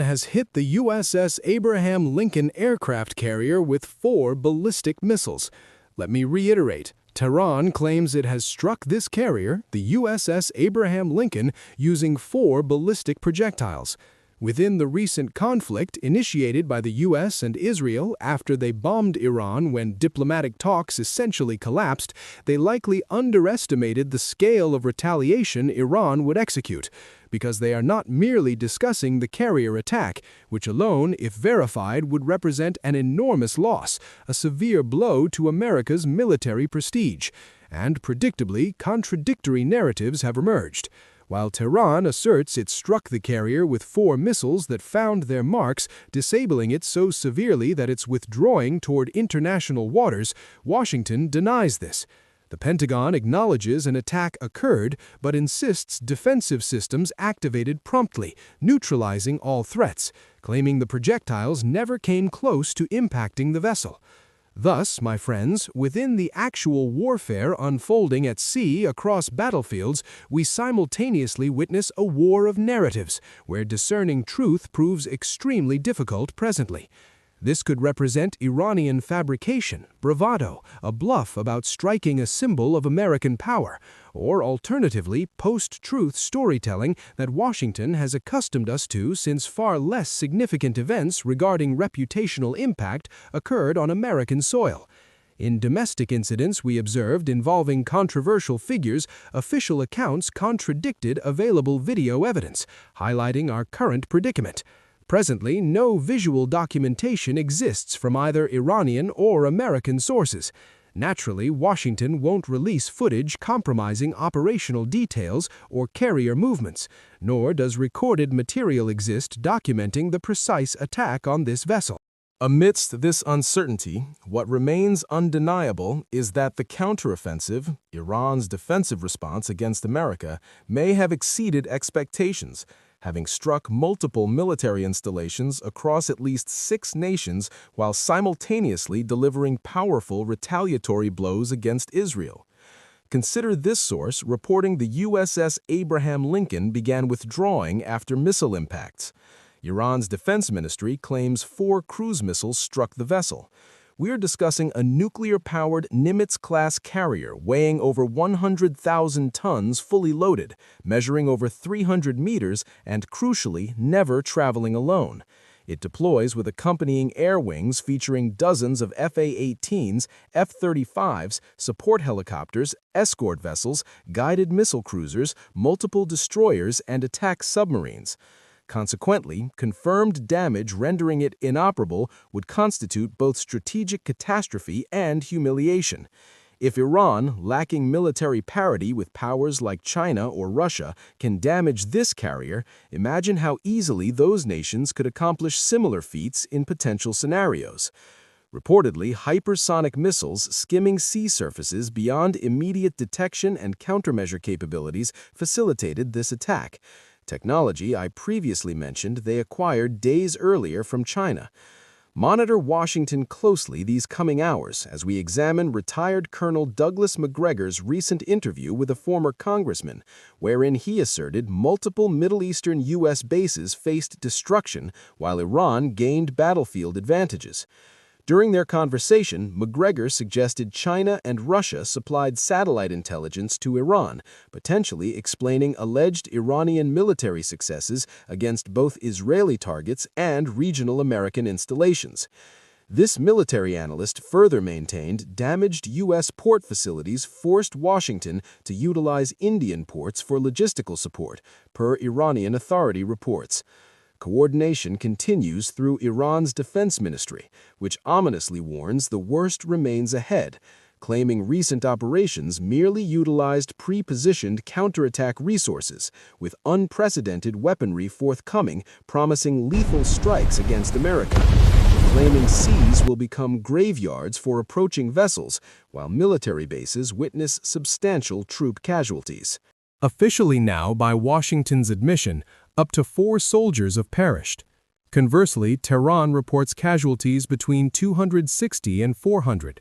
has hit the USS Abraham Lincoln aircraft carrier with 4 ballistic missiles. Let me reiterate. Tehran claims it has struck this carrier, the USS Abraham Lincoln, using 4 ballistic projectiles. Within the recent conflict initiated by the US and Israel after they bombed Iran when diplomatic talks essentially collapsed, they likely underestimated the scale of retaliation Iran would execute, because they are not merely discussing the carrier attack, which alone, if verified, would represent an enormous loss, a severe blow to America's military prestige. And predictably, contradictory narratives have emerged. While Tehran asserts it struck the carrier with 4 missiles that found their marks, disabling it so severely that it's withdrawing toward international waters, Washington denies this. The Pentagon acknowledges an attack occurred, but insists defensive systems activated promptly, neutralizing all threats, claiming the projectiles never came close to impacting the vessel. Thus, my friends, within the actual warfare unfolding at sea across battlefields, we simultaneously witness a war of narratives, where discerning truth proves extremely difficult presently. This could represent Iranian fabrication, bravado, a bluff about striking a symbol of American power, or alternatively, post-truth storytelling that Washington has accustomed us to since far less significant events regarding reputational impact occurred on American soil. In domestic incidents we observed involving controversial figures, official accounts contradicted available video evidence, highlighting our current predicament. Presently, no visual documentation exists from either Iranian or American sources. Naturally, Washington won't release footage compromising operational details or carrier movements, nor does recorded material exist documenting the precise attack on this vessel. Amidst this uncertainty, what remains undeniable is that the counteroffensive, Iran's defensive response against America, may have exceeded expectations, having struck multiple military installations across at least 6 nations while simultaneously delivering powerful retaliatory blows against Israel. Consider this source reporting the USS Abraham Lincoln began withdrawing after missile impacts. Iran's defense ministry claims 4 cruise missiles struck the vessel. We're discussing a nuclear-powered Nimitz-class carrier weighing over 100,000 tons fully loaded, measuring over 300 meters, and crucially, never traveling alone. It deploys with accompanying air wings featuring dozens of F-A-18s, F-35s, support helicopters, escort vessels, guided missile cruisers, multiple destroyers, and attack submarines. Consequently, confirmed damage rendering it inoperable would constitute both strategic catastrophe and humiliation. If Iran, lacking military parity with powers like China or Russia, can damage this carrier, imagine how easily those nations could accomplish similar feats in potential scenarios. Reportedly, hypersonic missiles skimming sea surfaces beyond immediate detection and countermeasure capabilities facilitated this attack. Technology I previously mentioned they acquired days earlier from China. Monitor Washington closely these coming hours as we examine retired Colonel Douglas Macgregor's recent interview with a former congressman, wherein he asserted multiple Middle Eastern U.S. bases faced destruction while Iran gained battlefield advantages. During their conversation, Macgregor suggested China and Russia supplied satellite intelligence to Iran, potentially explaining alleged Iranian military successes against both Israeli targets and regional American installations. This military analyst further maintained damaged U.S. port facilities forced Washington to utilize Indian ports for logistical support, per Iranian authority reports. Coordination continues through Iran's defense ministry, which ominously warns the worst remains ahead, claiming recent operations merely utilized pre-positioned counterattack resources, with unprecedented weaponry forthcoming promising lethal strikes against America, claiming seas will become graveyards for approaching vessels, while military bases witness substantial troop casualties. Officially now, by Washington's admission, up to 4 soldiers have perished. Conversely, Tehran reports casualties between 260 and 400.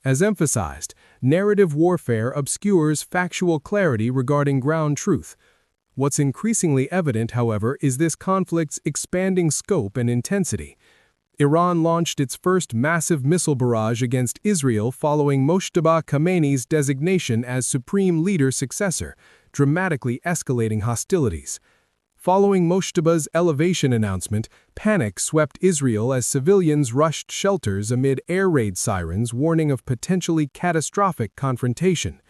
As emphasized, narrative warfare obscures factual clarity regarding ground truth. What's increasingly evident, however, is this conflict's expanding scope and intensity. Iran launched its first massive missile barrage against Israel following Mojtaba Khamenei's designation as supreme leader successor, dramatically escalating hostilities. Following Mojtaba's elevation announcement, panic swept Israel as civilians rushed shelters amid air raid sirens warning of potentially catastrophic confrontation.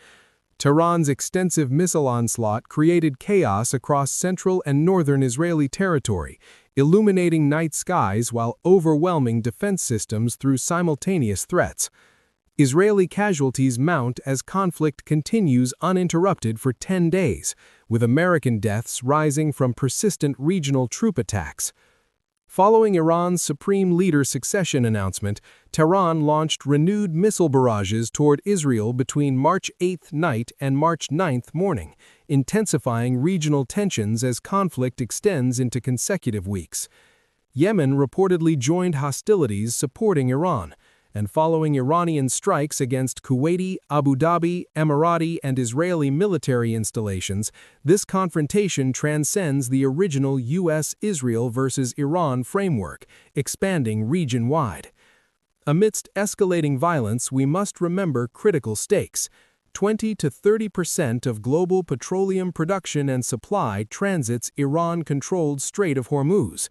Tehran's extensive missile onslaught created chaos across central and northern Israeli territory, illuminating night skies while overwhelming defense systems through simultaneous threats. Israeli casualties mount as conflict continues uninterrupted for 10 days, with American deaths rising from persistent regional troop attacks. Following Iran's supreme leader succession announcement, Tehran launched renewed missile barrages toward Israel between March 8th night and March 9th morning, intensifying regional tensions as conflict extends into consecutive weeks. Yemen reportedly joined hostilities supporting Iran, and following Iranian strikes against Kuwaiti, Abu Dhabi, Emirati, and Israeli military installations, this confrontation transcends the original U.S.-Israel versus Iran framework, expanding region-wide. Amidst escalating violence, we must remember critical stakes. 20 to 30% of global petroleum production and supply transits Iran-controlled Strait of Hormuz.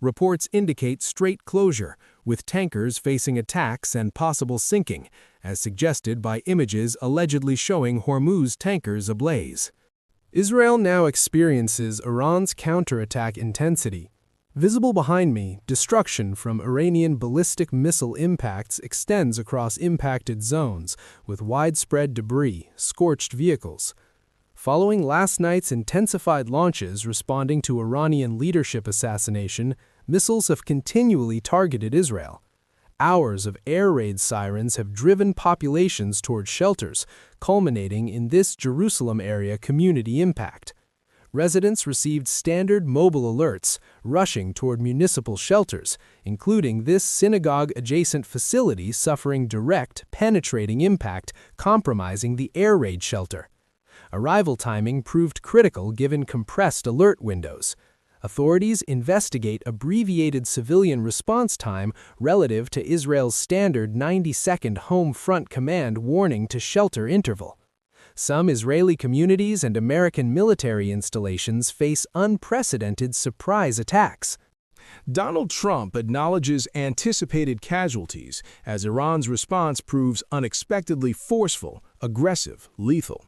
Reports indicate strait closure, with tankers facing attacks and possible sinking, as suggested by images allegedly showing Hormuz tankers ablaze. Israel now experiences Iran's counterattack intensity. Visible behind me, destruction from Iranian ballistic missile impacts extends across impacted zones, with widespread debris, scorched vehicles. Following last night's intensified launches responding to Iranian leadership assassination, missiles have continually targeted Israel. Hours of air raid sirens have driven populations toward shelters, culminating in this Jerusalem area community impact. Residents received standard mobile alerts, rushing toward municipal shelters, including this synagogue-adjacent facility suffering direct, penetrating impact, compromising the air raid shelter. Arrival timing proved critical given compressed alert windows. Authorities investigate abbreviated civilian response time relative to Israel's standard 90-second home front command warning to shelter interval. Some Israeli communities and American military installations face unprecedented surprise attacks. Donald Trump acknowledges anticipated casualties as Iran's response proves unexpectedly forceful, aggressive, lethal.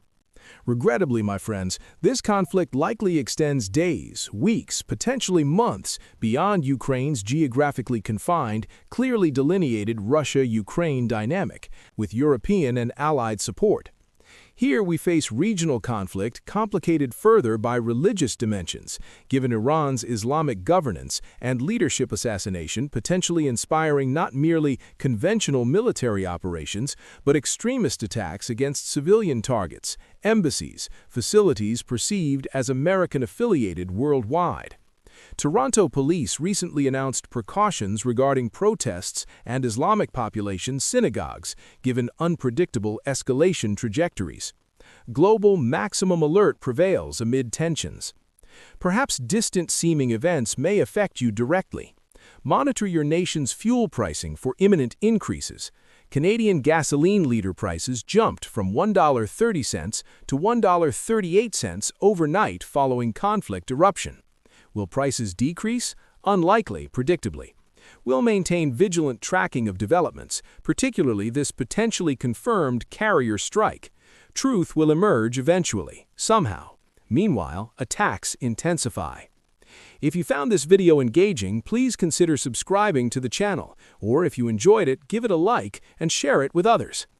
Regrettably, my friends, this conflict likely extends days, weeks, potentially months beyond Ukraine's geographically confined, clearly delineated Russia-Ukraine dynamic, with European and allied support. Here we face regional conflict complicated further by religious dimensions, given Iran's Islamic governance and leadership assassination potentially inspiring not merely conventional military operations, but extremist attacks against civilian targets, embassies, facilities perceived as American-affiliated worldwide. Toronto police recently announced precautions regarding protests and Islamic population synagogues, given unpredictable escalation trajectories. Global maximum alert prevails amid tensions. Perhaps distant-seeming events may affect you directly. Monitor your nation's fuel pricing for imminent increases. Canadian gasoline liter prices jumped from $1.30 to $1.38 overnight following conflict eruption. Will prices decrease? Unlikely, predictably. We'll maintain vigilant tracking of developments, particularly this potentially confirmed carrier strike. Truth will emerge eventually, somehow. Meanwhile, attacks intensify. If you found this video engaging, please consider subscribing to the channel, or if you enjoyed it, give it a like and share it with others.